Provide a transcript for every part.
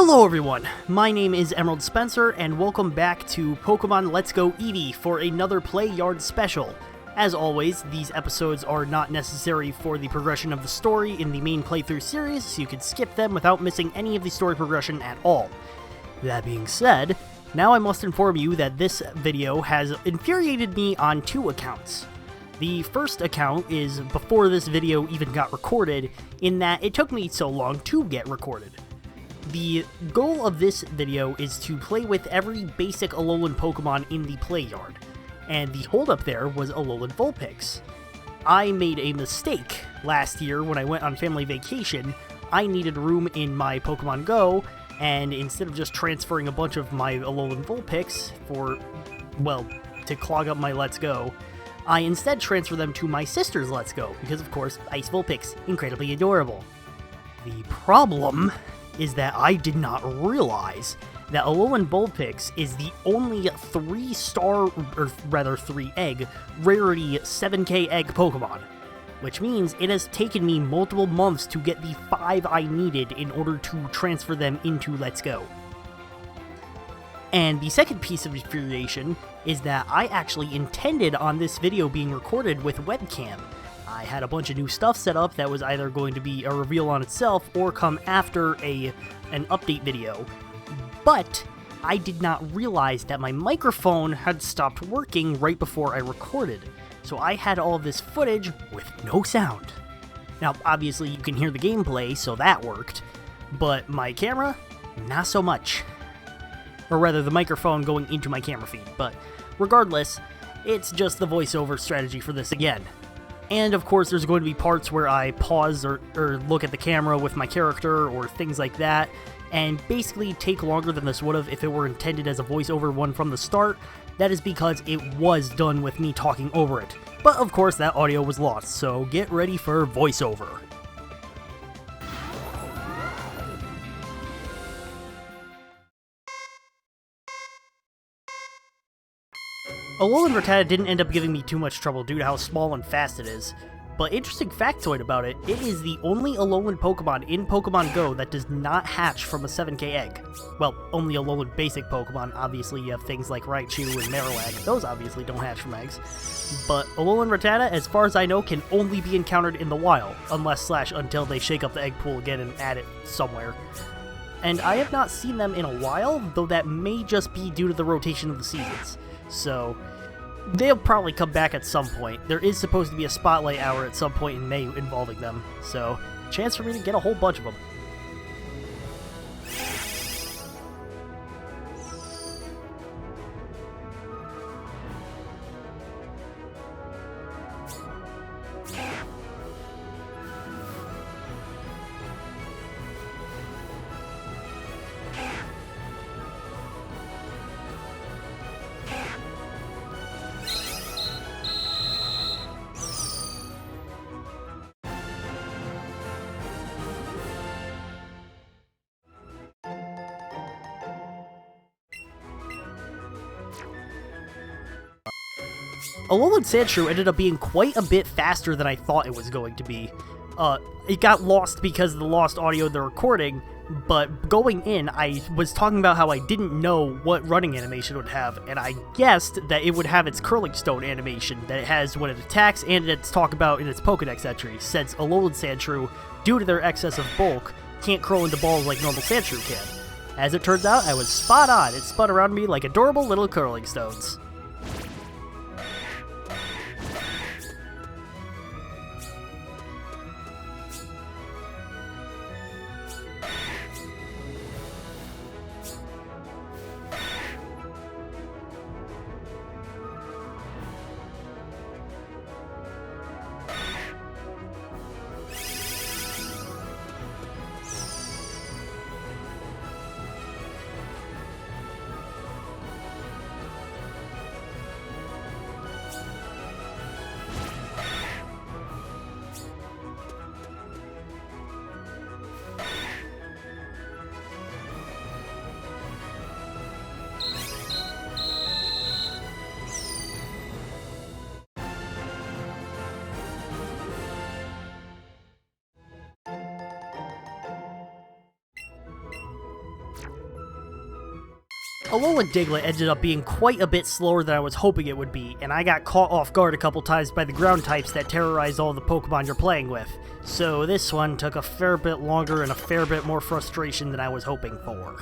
Hello everyone, my name is EmeraldSpencer and welcome back to Pokemon Let's Go Eevee for another Play Yard special. As always, these episodes are not necessary for the progression of the story in the main playthrough series, so you can skip them without missing any of the story progression at all. That being said, now I must inform you that this video has infuriated me on two accounts. The first account is before this video even got recorded, in that it took me so long to get recorded. The goal of this video is to play with every basic Alolan Pokemon in the play yard, and the holdup there was Alolan Vulpix. I made a mistake last year when I went on family vacation. I needed room in my Pokemon Go, and instead of just transferring a bunch of my Alolan Vulpix to clog up my Let's Go, I instead transferred them to my sister's Let's Go, because of course, Ice Vulpix, incredibly adorable. The problem is that I did not realize that Alolan Vulpix is the only 3-egg rarity 7k egg Pokemon, which means it has taken me multiple months to get the 5 I needed in order to transfer them into Let's Go. And the second piece of infuriation is that I actually intended on this video being recorded with webcam. I had a bunch of new stuff set up that was either going to be a reveal on itself or come after an update video, but I did not realize that my microphone had stopped working right before I recorded, so I had all this footage with no sound. Now, obviously you can hear the gameplay, so that worked, but my camera, not so much. Or rather, the microphone going into my camera feed, but regardless, it's just the voiceover strategy for this again. And of course, there's going to be parts where I pause or look at the camera with my character or things like that, and basically take longer than this would have if it were intended as a voiceover one from the start. That is because it was done with me talking over it. But of course, that audio was lost, so get ready for voiceover. Alolan Rattata didn't end up giving me too much trouble due to how small and fast it is, but interesting factoid about it, it is the only Alolan Pokemon in Pokemon Go that does not hatch from a 7k egg. Well, only Alolan basic Pokemon. Obviously you have things like Raichu and Marowak, those obviously don't hatch from eggs. But Alolan Rattata, as far as I know, can only be encountered in the wild, until they shake up the egg pool again and add it somewhere. And I have not seen them in a while, though that may just be due to the rotation of the seasons. So, they'll probably come back at some point. There is supposed to be a spotlight hour at some point in May involving them, so chance for me to get a whole bunch of them. Alolan Sandshrew ended up being quite a bit faster than I thought it was going to be. It got lost because of the lost audio of the recording, but going in, I was talking about how I didn't know what running animation it would have, and I guessed that it would have its Curling Stone animation that it has when it attacks and it's talked about in its Pokedex entry, since Alolan Sandshrew, due to their excess of bulk, can't curl into balls like normal Sandshrew can. As it turns out, I was spot on. It spun around me like adorable little curling stones. Alolan Diglett ended up being quite a bit slower than I was hoping it would be, and I got caught off guard a couple times by the ground types that terrorize all the Pokemon you're playing with. So this one took a fair bit longer and a fair bit more frustration than I was hoping for.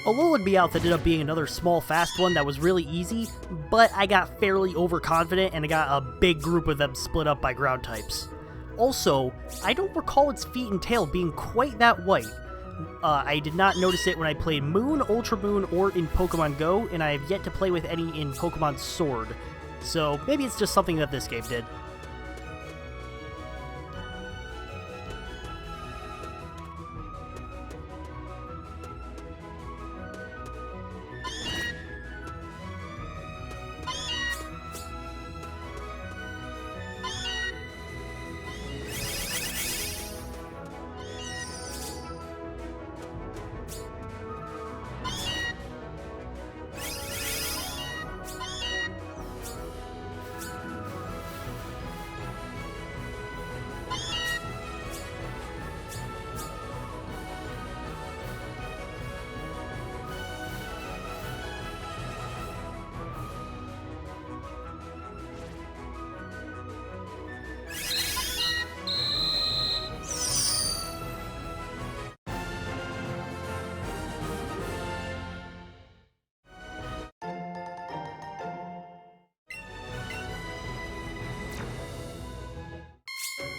Alolan Meowth ended up being another small, fast one that was really easy, but I got fairly overconfident and I got a big group of them split up by ground types. Also, I don't recall its feet and tail being quite that white. I did not notice it when I played Moon, Ultra Moon, or in Pokemon Go, and I have yet to play with any in Pokemon Sword. So maybe it's just something that this game did.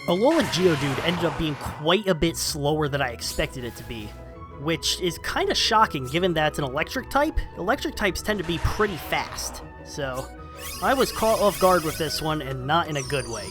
Alolan Geodude ended up being quite a bit slower than I expected it to be, which is kind of shocking given that it's an electric type. Electric types tend to be pretty fast, so I was caught off guard with this one and not in a good way.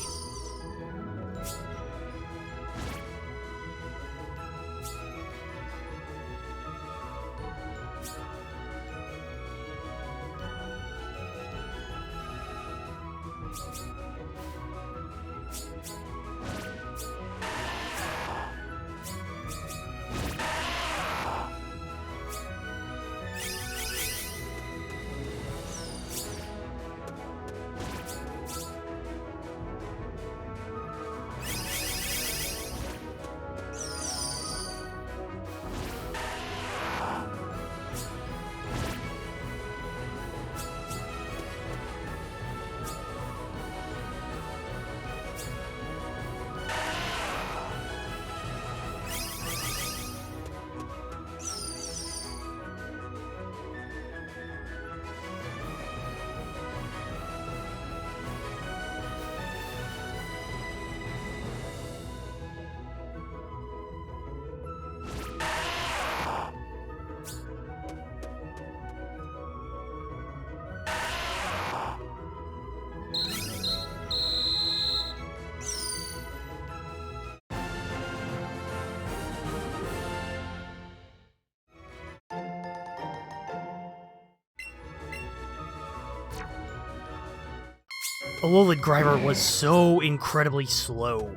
Alolan Grimer was so incredibly slow.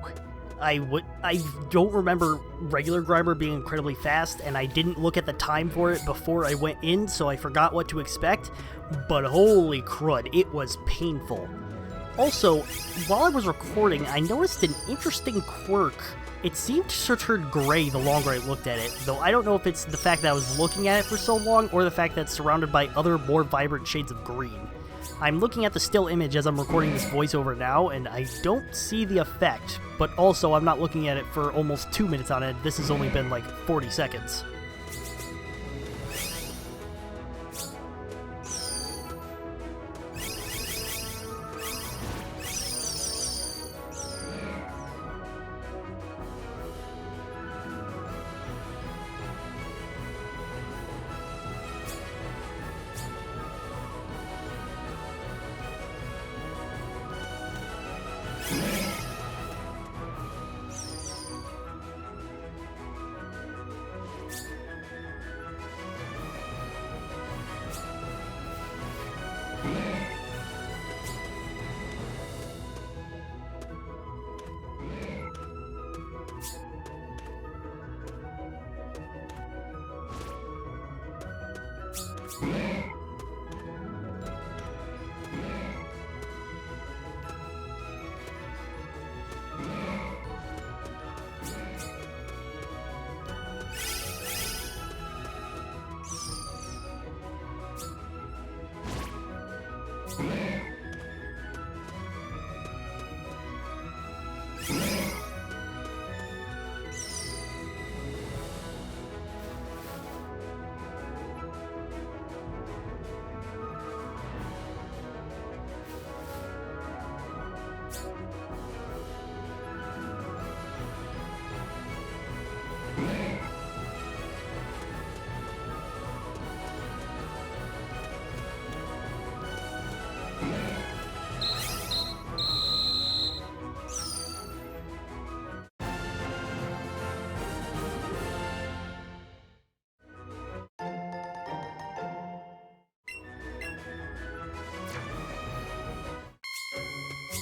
I don't remember regular Grimer being incredibly fast, and I didn't look at the time for it before I went in, so I forgot what to expect, but holy crud, it was painful. Also, while I was recording, I noticed an interesting quirk. It seemed to turn gray the longer I looked at it, though I don't know if it's the fact that I was looking at it for so long, or the fact that it's surrounded by other more vibrant shades of green. I'm looking at the still image as I'm recording this voiceover now, and I don't see the effect, but also I'm not looking at it for almost 2 minutes on it. This has only been like 40 seconds.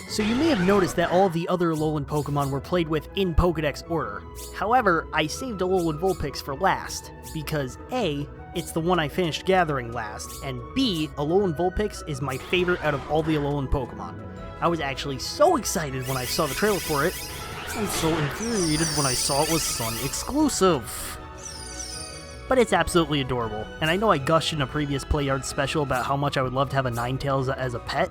So you may have noticed that all the other Alolan Pokemon were played with in Pokedex order. However, I saved Alolan Vulpix for last, because A, it's the one I finished gathering last, and B, Alolan Vulpix is my favorite out of all the Alolan Pokemon. I was actually so excited when I saw the trailer for it, and so infuriated when I saw it was Sun exclusive. But it's absolutely adorable, and I know I gushed in a previous Playyard special about how much I would love to have a Ninetales as a pet,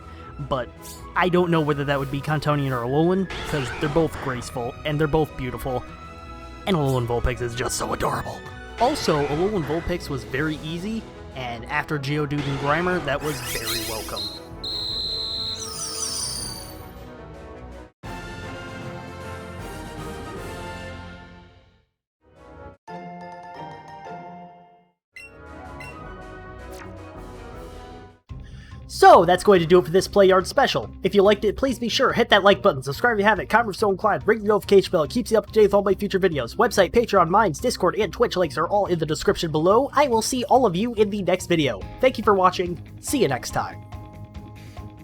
but I don't know whether that would be Kantonian or Alolan, because they're both graceful, and they're both beautiful, and Alolan Vulpix is just so adorable. Also, Alolan Vulpix was very easy, and after Geodude and Grimer, that was very welcome. So, that's going to do it for this Playyard special. If you liked it, please be sure, hit that like button, subscribe if you haven't, comment if so inclined, ring the notification bell, it keeps you up to date with all my future videos. Website, Patreon, Minds, Discord, and Twitch links are all in the description below. I will see all of you in the next video. Thank you for watching, see you next time.